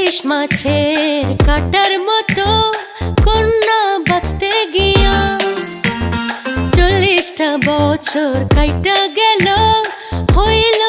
ইলিশ মাছের কাটার মতো কন্যা বাঁচতে গিয়া 40টা বছর কাইটা গেল, হইল